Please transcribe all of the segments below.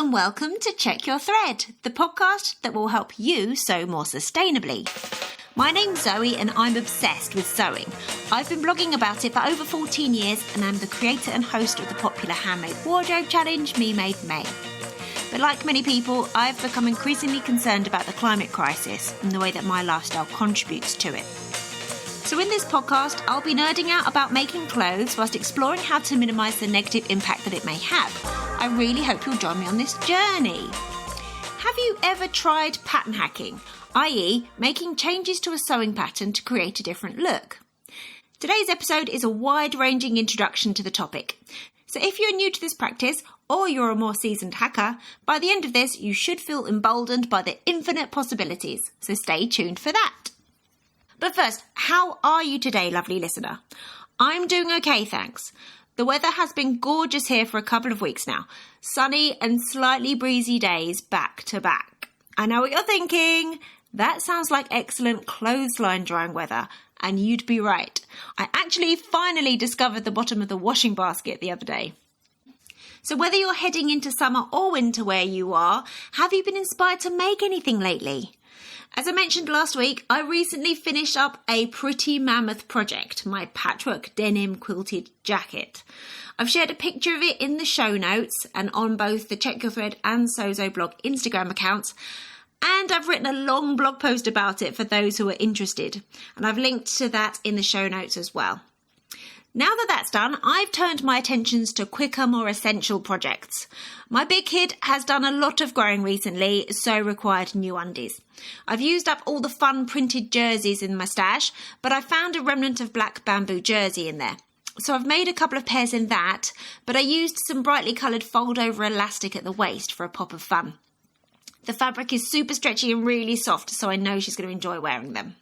and welcome to Check Your Thread, the podcast that will help you sew more sustainably. My name's Zoe and I'm obsessed with sewing. I've been blogging about it for over 14 years and I'm the creator and host of the popular handmade wardrobe challenge, Me Made May. But like many people, I've become increasingly concerned about the climate crisis and the way that my lifestyle contributes to it. So in this podcast, I'll be nerding out about making clothes whilst exploring how to minimise the negative impact that it may have. I really hope you'll join me on this journey. Have you ever tried pattern hacking, i.e. making changes to a sewing pattern to create a different look? Today's episode is a wide-ranging introduction to the topic. So if you're new to this practice, or you're a more seasoned hacker, by the end of this you should feel emboldened by the infinite possibilities. So stay tuned for that. But first, how are you today, lovely listener? I'm doing okay, thanks. The weather has been gorgeous here for a couple of weeks now. Sunny and slightly breezy days back to back. I know what you're thinking. That sounds like excellent clothesline drying weather. And you'd be right. I actually finally discovered the bottom of the washing basket the other day. So whether you're heading into summer or winter where you are, have you been inspired to make anything lately? As I mentioned last week, I recently finished up a pretty mammoth project, my patchwork denim quilted jacket. I've shared a picture of it in the show notes and on both the Check Your Thread and Sozo blog Instagram accounts. And I've written a long blog post about it for those who are interested. And I've linked to that in the show notes as well. Now that that's done, I've turned my attentions to quicker, more essential projects. My big kid has done a lot of growing recently, so required new undies. I've used up all the fun printed jerseys in my stash, but I found a remnant of black bamboo jersey in there. So I've made a couple of pairs in that, but I used some brightly coloured fold-over elastic at the waist for a pop of fun. The fabric is super stretchy and really soft, so I know she's going to enjoy wearing them.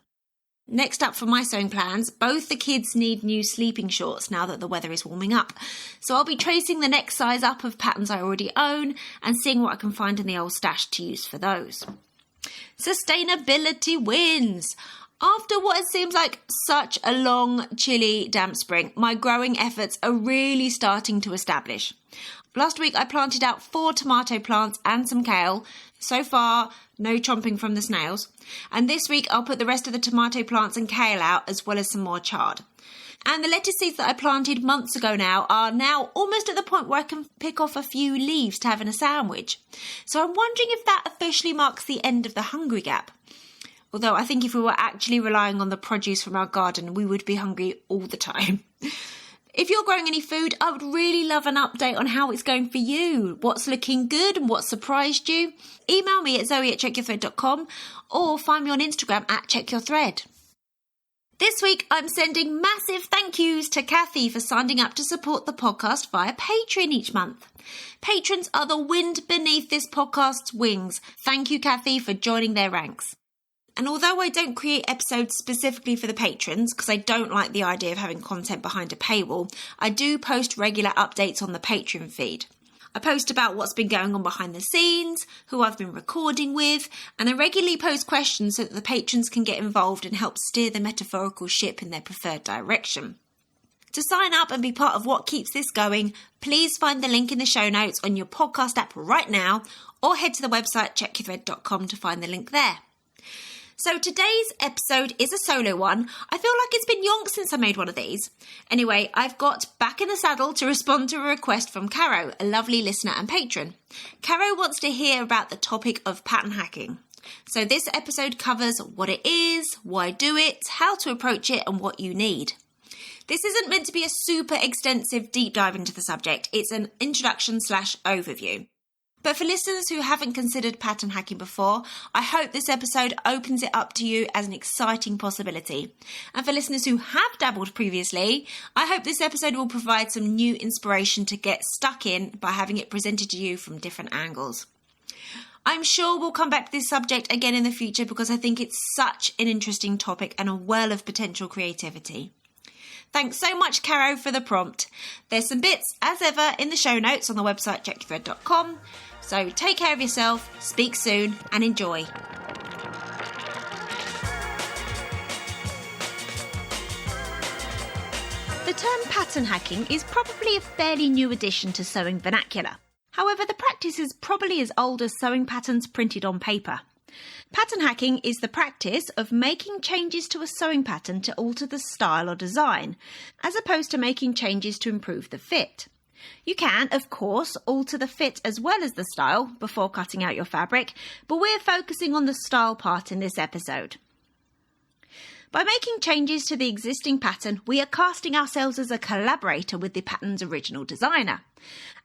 Next up for my sewing plans, both the kids need new sleeping shorts now that the weather is warming up. So I'll be tracing the next size up of patterns I already own and seeing what I can find in the old stash to use for those. Sustainability wins! After what seems like such a long, chilly, damp spring, my growing efforts are really starting to establish. Last week I planted out 4 tomato plants and some kale. So far, no chomping from the snails. And this week I'll put the rest of the tomato plants and kale out as well as some more chard. And the lettuce seeds that I planted months ago now are now almost at the point where I can pick off a few leaves to have in a sandwich. So I'm wondering if that officially marks the end of the hungry gap. Although I think if we were actually relying on the produce from our garden, we would be hungry all the time. If you're growing any food, I would really love an update on how it's going for you. What's looking good and what surprised you? Email me at zoe@checkyourthread.com or find me on Instagram at checkyourthread. This week, I'm sending massive thank yous to Kathy for signing up to support the podcast via Patreon each month. Patrons are the wind beneath this podcast's wings. Thank you, Kathy, for joining their ranks. And although I don't create episodes specifically for the patrons, because I don't like the idea of having content behind a paywall, I do post regular updates on the Patreon feed. I post about what's been going on behind the scenes, who I've been recording with, and I regularly post questions so that the patrons can get involved and help steer the metaphorical ship in their preferred direction. To sign up and be part of what keeps this going, please find the link in the show notes on your podcast app right now, or head to the website checkyourthread.com to find the link there. So today's episode is a solo one. I feel like it's been yonks since I made one of these. Anyway, I've got back in the saddle to respond to a request from Caro, a lovely listener and patron. Caro wants to hear about the topic of pattern hacking. So this episode covers what it is, why do it, how to approach it, and what you need. This isn't meant to be a super extensive deep dive into the subject. It's an introduction/overview. But for listeners who haven't considered pattern hacking before, I hope this episode opens it up to you as an exciting possibility. And for listeners who have dabbled previously, I hope this episode will provide some new inspiration to get stuck in by having it presented to you from different angles. I'm sure we'll come back to this subject again in the future because I think it's such an interesting topic and a well of potential creativity. Thanks so much, Caro, for the prompt. There's some bits, as ever, in the show notes on the website checkyourthread.com. So take care of yourself, speak soon, and enjoy. The term pattern hacking is probably a fairly new addition to sewing vernacular. However, the practice is probably as old as sewing patterns printed on paper. Pattern hacking is the practice of making changes to a sewing pattern to alter the style or design, as opposed to making changes to improve the fit. You can, of course, alter the fit as well as the style before cutting out your fabric, but we're focusing on the style part in this episode. By making changes to the existing pattern, we are casting ourselves as a collaborator with the pattern's original designer.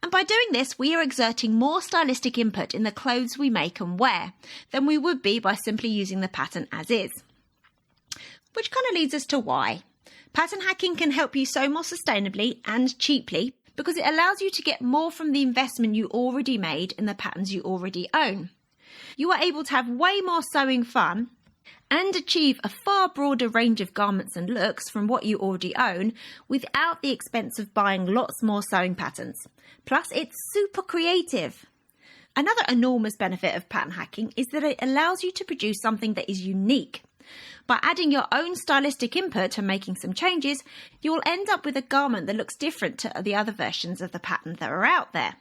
And by doing this, we are exerting more stylistic input in the clothes we make and wear than we would be by simply using the pattern as is. Which kind of leads us to why. Pattern hacking can help you sew more sustainably and cheaply because it allows you to get more from the investment you already made in the patterns you already own. You are able to have way more sewing fun and achieve a far broader range of garments and looks from what you already own without the expense of buying lots more sewing patterns. Plus, it's super creative. Another enormous benefit of pattern hacking is that it allows you to produce something that is unique. By adding your own stylistic input and making some changes, you will end up with a garment that looks different to the other versions of the pattern that are out there.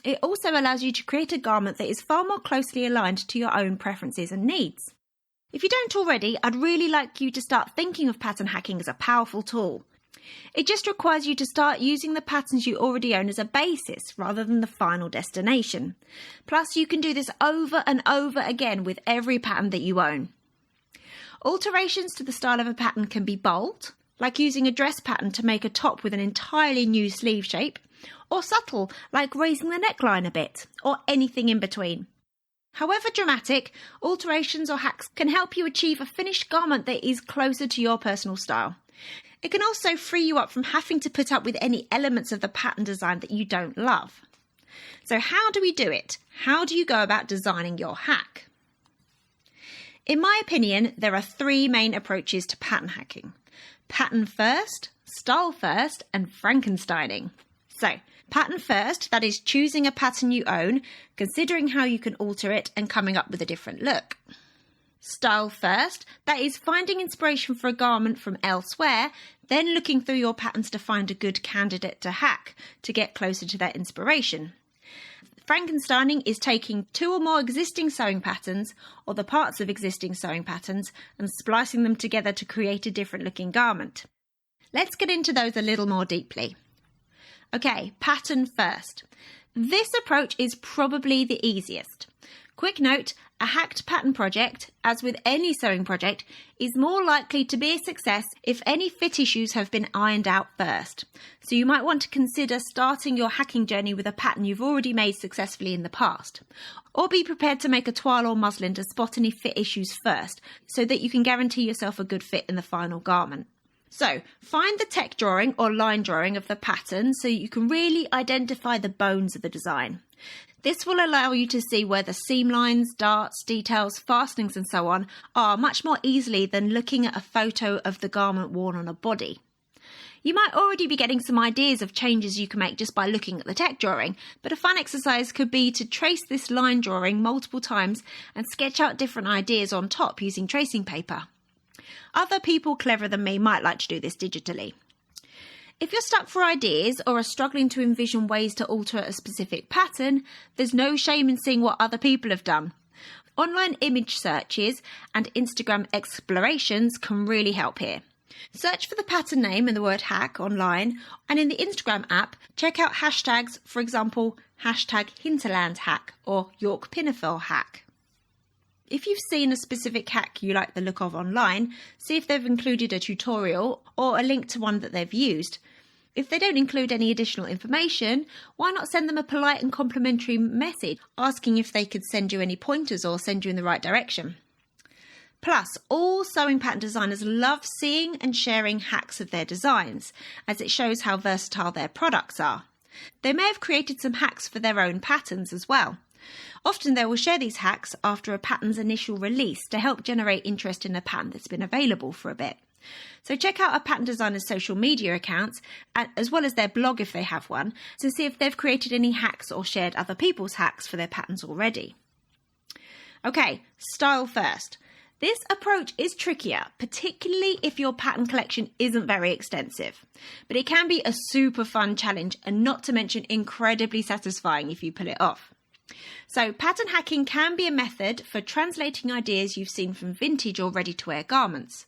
It also allows you to create a garment that is far more closely aligned to your own preferences and needs. If you don't already, I'd really like you to start thinking of pattern hacking as a powerful tool. It just requires you to start using the patterns you already own as a basis rather than the final destination. Plus, you can do this over and over again with every pattern that you own. Alterations to the style of a pattern can be bold, like using a dress pattern to make a top with an entirely new sleeve shape, or subtle, like raising the neckline a bit, or anything in between. However dramatic, alterations or hacks can help you achieve a finished garment that is closer to your personal style. It can also free you up from having to put up with any elements of the pattern design that you don't love. So how do we do it? How do you go about designing your hack? In my opinion, there are three main approaches to pattern hacking: pattern first, style first, and Frankensteining. So, pattern first, that is choosing a pattern you own, considering how you can alter it and coming up with a different look. Style first, that is finding inspiration for a garment from elsewhere, then looking through your patterns to find a good candidate to hack to get closer to that inspiration. Frankensteining is taking two or more existing sewing patterns or the parts of existing sewing patterns and splicing them together to create a different looking garment. Let's get into those a little more deeply. Okay, pattern first. This approach is probably the easiest. Quick note, a hacked pattern project, as with any sewing project, is more likely to be a success if any fit issues have been ironed out first. So you might want to consider starting your hacking journey with a pattern you've already made successfully in the past. Or be prepared to make a toile or muslin to spot any fit issues first, so that you can guarantee yourself a good fit in the final garment. So, find the tech drawing or line drawing of the pattern so you can really identify the bones of the design. This will allow you to see where the seam lines, darts, details, fastenings and so on are much more easily than looking at a photo of the garment worn on a body. You might already be getting some ideas of changes you can make just by looking at the tech drawing, but a fun exercise could be to trace this line drawing multiple times and sketch out different ideas on top using tracing paper. Other people cleverer than me might like to do this digitally. If you're stuck for ideas or are struggling to envision ways to alter a specific pattern, there's no shame in seeing what other people have done. Online image searches and Instagram explorations can really help here. Search for the pattern name and the word hack online, and in the Instagram app, check out hashtags, for example, hashtag Hinterland hack or York Pinafore hack. If you've seen a specific hack you like the look of online, see if they've included a tutorial or a link to one that they've used. If they don't include any additional information, why not send them a polite and complimentary message asking if they could send you any pointers or send you in the right direction. Plus, all sewing pattern designers love seeing and sharing hacks of their designs, as it shows how versatile their products are. They may have created some hacks for their own patterns as well. Often they will share these hacks after a pattern's initial release to help generate interest in a pattern that's been available for a bit. So check out a pattern designer's social media accounts, as well as their blog if they have one, to see if they've created any hacks or shared other people's hacks for their patterns already. Okay, style first. This approach is trickier, particularly if your pattern collection isn't very extensive, but it can be a super fun challenge and not to mention incredibly satisfying if you pull it off. So pattern hacking can be a method for translating ideas you've seen from vintage or ready-to-wear garments.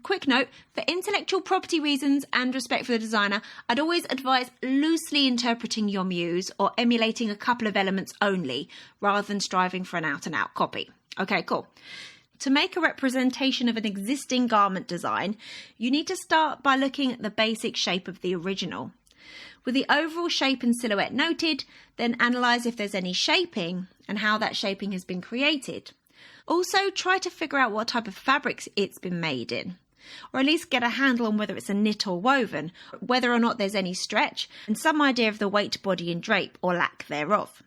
Quick note, for intellectual property reasons and respect for the designer, I'd always advise loosely interpreting your muse or emulating a couple of elements only, rather than striving for an out-and-out copy. Okay, cool. To make a representation of an existing garment design, you need to start by looking at the basic shape of the original. With the overall shape and silhouette noted, then analyse if there's any shaping and how that shaping has been created. Also, try to figure out what type of fabrics it's been made in, or at least get a handle on whether it's a knit or woven, whether or not there's any stretch, and some idea of the weight, body and drape, or lack thereof.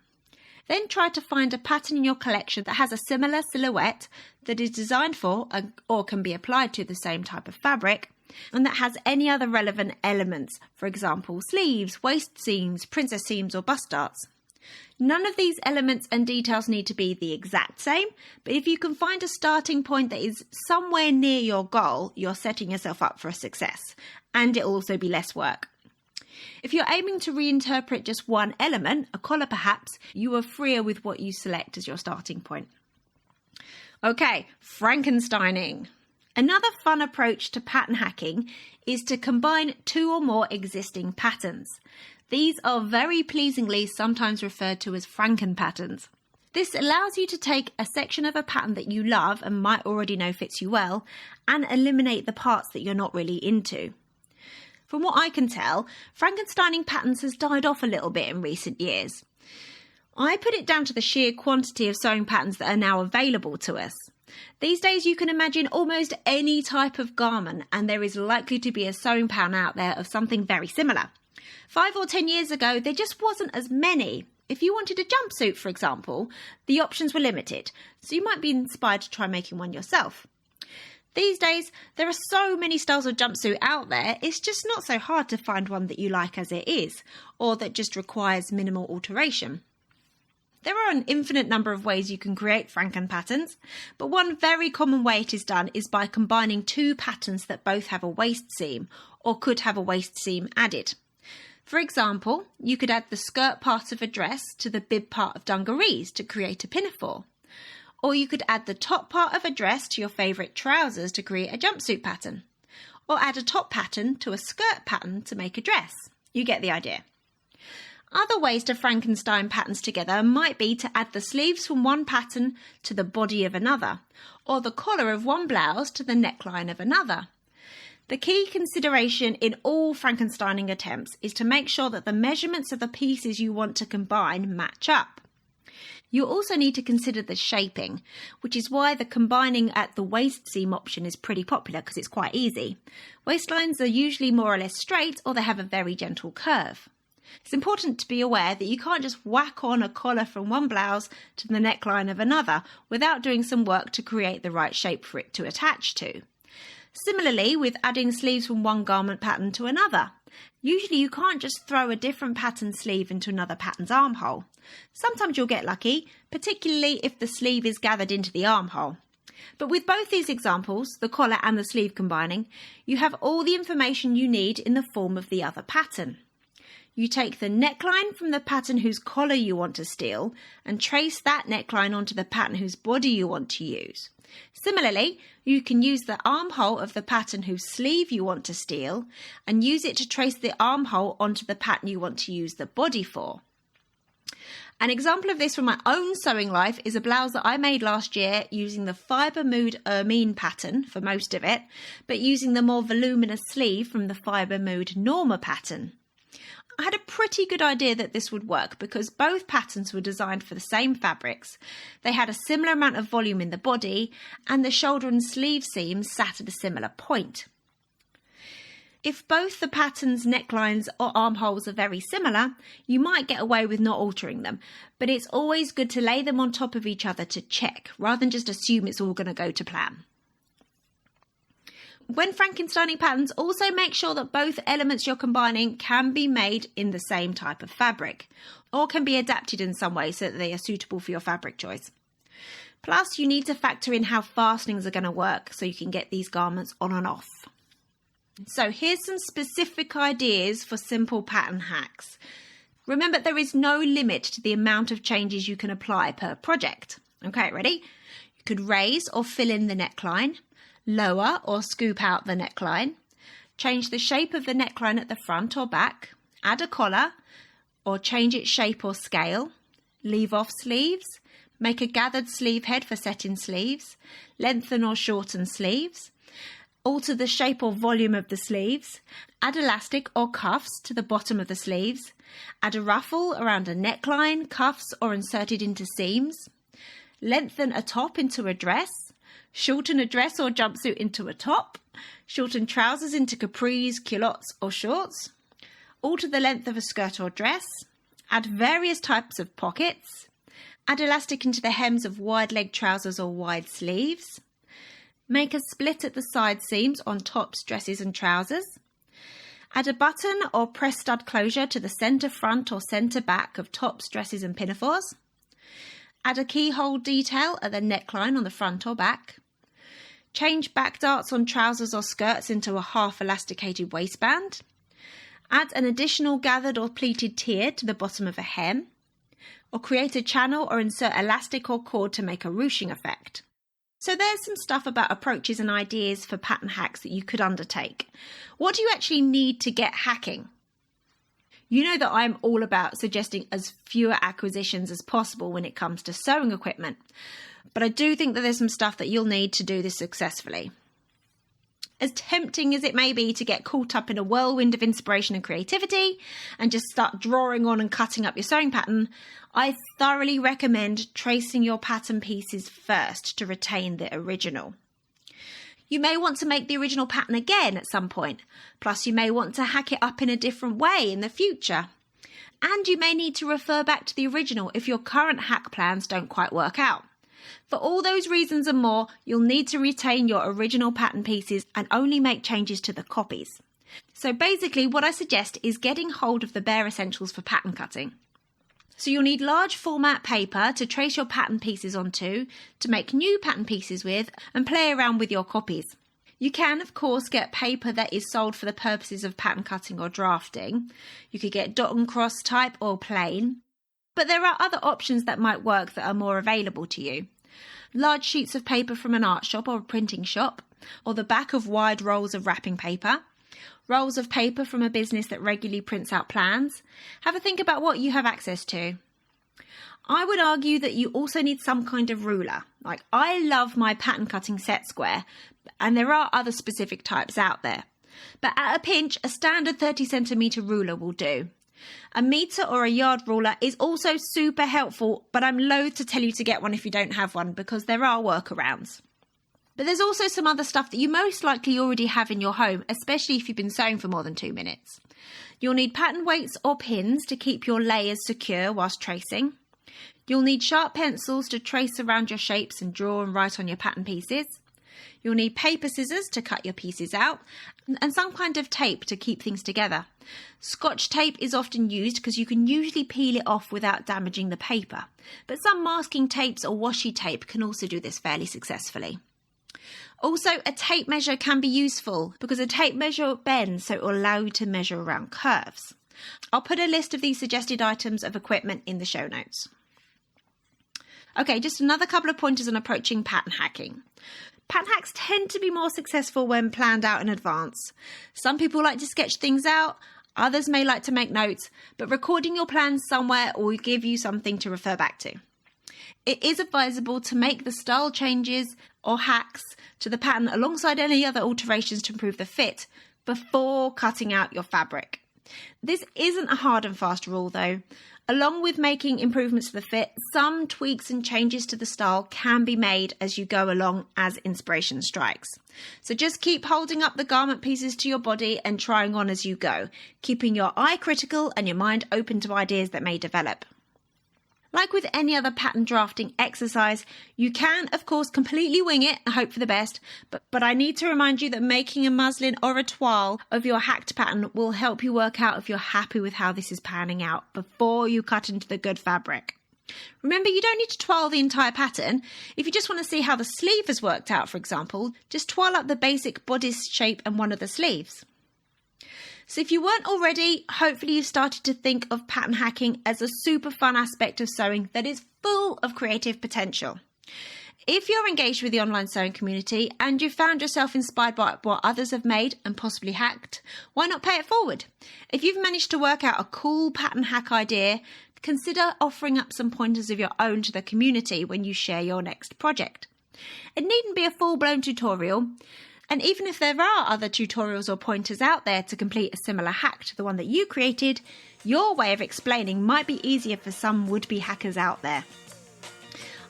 Then try to find a pattern in your collection that has a similar silhouette that is designed for or can be applied to the same type of fabric, and that has any other relevant elements, for example, sleeves, waist seams, princess seams or bust darts. None of these elements and details need to be the exact same, but if you can find a starting point that is somewhere near your goal, you're setting yourself up for a success, and it'll also be less work. If you're aiming to reinterpret just one element, a collar perhaps, you are freer with what you select as your starting point. Okay, Frankensteining. Another fun approach to pattern hacking is to combine two or more existing patterns. These are very pleasingly sometimes referred to as Franken patterns. This allows you to take a section of a pattern that you love and might already know fits you well, and eliminate the parts that you're not really into. From what I can tell, Frankensteining patterns has died off a little bit in recent years. I put it down to the sheer quantity of sewing patterns that are now available to us. These days you can imagine almost any type of garment, and there is likely to be a sewing pattern out there of something very similar. 5 or 10 years ago, there just wasn't as many. If you wanted a jumpsuit, for example, the options were limited, so you might be inspired to try making one yourself. These days, there are so many styles of jumpsuit out there, it's just not so hard to find one that you like as it is, or that just requires minimal alteration. There are an infinite number of ways you can create Franken patterns, but one very common way it is done is by combining two patterns that both have a waist seam, or could have a waist seam added. For example, you could add the skirt part of a dress to the bib part of dungarees to create a pinafore. Or you could add the top part of a dress to your favourite trousers to create a jumpsuit pattern. Or add a top pattern to a skirt pattern to make a dress. You get the idea. Other ways to Frankenstein patterns together might be to add the sleeves from one pattern to the body of another, or the collar of one blouse to the neckline of another. The key consideration in all Frankensteining attempts is to make sure that the measurements of the pieces you want to combine match up. You also need to consider the shaping, which is why the combining at the waist seam option is pretty popular because it's quite easy. Waistlines are usually more or less straight, or they have a very gentle curve. It's important to be aware that you can't just whack on a collar from one blouse to the neckline of another without doing some work to create the right shape for it to attach to. Similarly, with adding sleeves from one garment pattern to another. Usually you can't just throw a different pattern sleeve into another pattern's armhole. Sometimes you'll get lucky, particularly if the sleeve is gathered into the armhole. But with both these examples, the collar and the sleeve combining, you have all the information you need in the form of the other pattern. You take the neckline from the pattern whose collar you want to steal and trace that neckline onto the pattern whose body you want to use. Similarly, you can use the armhole of the pattern whose sleeve you want to steal and use it to trace the armhole onto the pattern you want to use the body for. An example of this from my own sewing life is a blouse that I made last year using the Fibre Mood Ermine pattern for most of it, but using the more voluminous sleeve from the Fibre Mood Norma pattern. I had a pretty good idea that this would work because both patterns were designed for the same fabrics. They had a similar amount of volume in the body, and the shoulder and sleeve seams sat at a similar point. If both the pattern's necklines or armholes are very similar, you might get away with not altering them, but it's always good to lay them on top of each other to check, rather than just assume it's all going to go to plan. When Frankensteining patterns, also make sure that both elements you're combining can be made in the same type of fabric, or can be adapted in some way so that they are suitable for your fabric choice. Plus, you need to factor in how fastenings are going to work so you can get these garments on and off. So here's some specific ideas for simple pattern hacks. Remember, there is no limit to the amount of changes you can apply per project. Okay, ready? You could raise or fill in the neckline, lower or scoop out the neckline, change the shape of the neckline at the front or back, add a collar, or change its shape or scale, leave off sleeves, make a gathered sleeve head for set-in sleeves, lengthen or shorten sleeves, alter the shape or volume of the sleeves, add elastic or cuffs to the bottom of the sleeves, add a ruffle around a neckline, cuffs or inserted into seams, lengthen a top into a dress, shorten a dress or jumpsuit into a top, shorten trousers into capris, culottes or shorts, alter the length of a skirt or dress, add various types of pockets, add elastic into the hems of wide leg trousers or wide sleeves, make a split at the side seams on tops, dresses and trousers, add a button or press stud closure to the centre front or centre back of tops, dresses and pinafores, add a keyhole detail at the neckline on the front or back, change back darts on trousers or skirts into a half elasticated waistband, add an additional gathered or pleated tier to the bottom of a hem, or create a channel or insert elastic or cord to make a ruching effect. So there's some stuff about approaches and ideas for pattern hacks that you could undertake. What do you actually need to get hacking? You know that I'm all about suggesting as fewer acquisitions as possible when it comes to sewing equipment, but I do think that there's some stuff that you'll need to do this successfully. As tempting as it may be to get caught up in a whirlwind of inspiration and creativity and just start drawing on and cutting up your sewing pattern, I thoroughly recommend tracing your pattern pieces first to retain the original. You may want to make the original pattern again at some point, plus you may want to hack it up in a different way in the future. And you may need to refer back to the original if your current hack plans don't quite work out. For all those reasons and more, you'll need to retain your original pattern pieces and only make changes to the copies. So basically what I suggest is getting hold of the bare essentials for pattern cutting. So you'll need large format paper to trace your pattern pieces onto, to make new pattern pieces with, and play around with your copies. You can, of course, get paper that is sold for the purposes of pattern cutting or drafting. You could get dot and cross type or plain. But there are other options that might work that are more available to you. Large sheets of paper from an art shop or a printing shop, or the back of wide rolls of wrapping paper, rolls of paper from a business that regularly prints out plans. Have a think about what you have access to. I would argue that you also need some kind of ruler. Like, I love my pattern cutting set square, and there are other specific types out there. But at a pinch, a standard 30cm ruler will do. A metre or a yard ruler is also super helpful, but I'm loath to tell you to get one if you don't have one because there are workarounds. But there's also some other stuff that you most likely already have in your home, especially if you've been sewing for more than 2 minutes. You'll need pattern weights or pins to keep your layers secure whilst tracing. You'll need sharp pencils to trace around your shapes and draw and write on your pattern pieces. You'll need paper scissors to cut your pieces out, and some kind of tape to keep things together. Scotch tape is often used because you can usually peel it off without damaging the paper, but some masking tapes or washi tape can also do this fairly successfully. Also, a tape measure can be useful because a tape measure bends, so it will allow you to measure around curves. I'll put a list of these suggested items of equipment in the show notes. Okay, just another couple of pointers on approaching pattern hacking. Pattern hacks tend to be more successful when planned out in advance. Some people like to sketch things out, others may like to make notes, but recording your plans somewhere will give you something to refer back to. It is advisable to make the style changes or hacks to the pattern alongside any other alterations to improve the fit before cutting out your fabric. This isn't a hard and fast rule though. Along with making improvements to the fit, some tweaks and changes to the style can be made as you go along as inspiration strikes. So just keep holding up the garment pieces to your body and trying on as you go, keeping your eye critical and your mind open to ideas that may develop. Like with any other pattern drafting exercise, you can, of course, completely wing it and hope for the best, but I need to remind you that making a muslin or a toile of your hacked pattern will help you work out if you're happy with how this is panning out before you cut into the good fabric. Remember, you don't need to twirl the entire pattern. If you just want to see how the sleeve has worked out, for example, just twirl up the basic bodice shape and one of the sleeves. So if you weren't already, hopefully you've started to think of pattern hacking as a super fun aspect of sewing that is full of creative potential. If you're engaged with the online sewing community and you've found yourself inspired by what others have made and possibly hacked, why not pay it forward? If you've managed to work out a cool pattern hack idea, consider offering up some pointers of your own to the community when you share your next project. It needn't be a full-blown tutorial, and even if there are other tutorials or pointers out there to complete a similar hack to the one that you created, your way of explaining might be easier for some would-be hackers out there.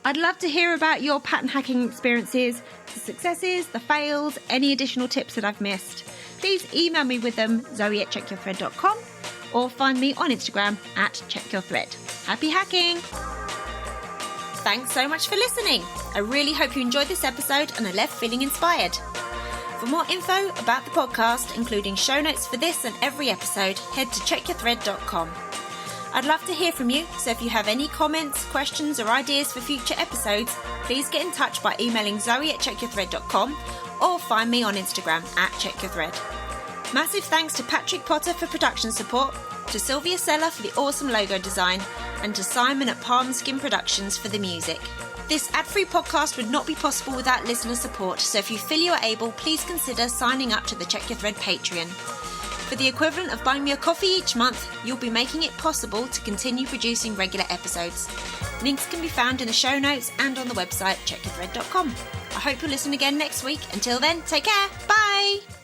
I'd love to hear about your pattern hacking experiences, the successes, the fails, any additional tips that I've missed. Please email me with them, zoe@checkyourthread.com, or find me on Instagram @checkyourthread. Happy hacking! Thanks so much for listening. I really hope you enjoyed this episode and are left feeling inspired. For more info about the podcast, including show notes for this and every episode, head to checkyourthread.com. I'd love to hear from you, so if you have any comments, questions or ideas for future episodes, please get in touch by emailing zoe@checkyourthread.com or find me on Instagram @checkyourthread. Massive thanks to Patrick Potter for production support, to Sylvia Seller for the awesome logo design, and to Simon at Palm Skin Productions for the music. This ad-free podcast would not be possible without listener support, so if you feel you are able, please consider signing up to the Check Your Thread Patreon. For the equivalent of buying me a coffee each month, you'll be making it possible to continue producing regular episodes. Links can be found in the show notes and on the website checkyourthread.com. I hope you'll listen again next week. Until then, take care. Bye!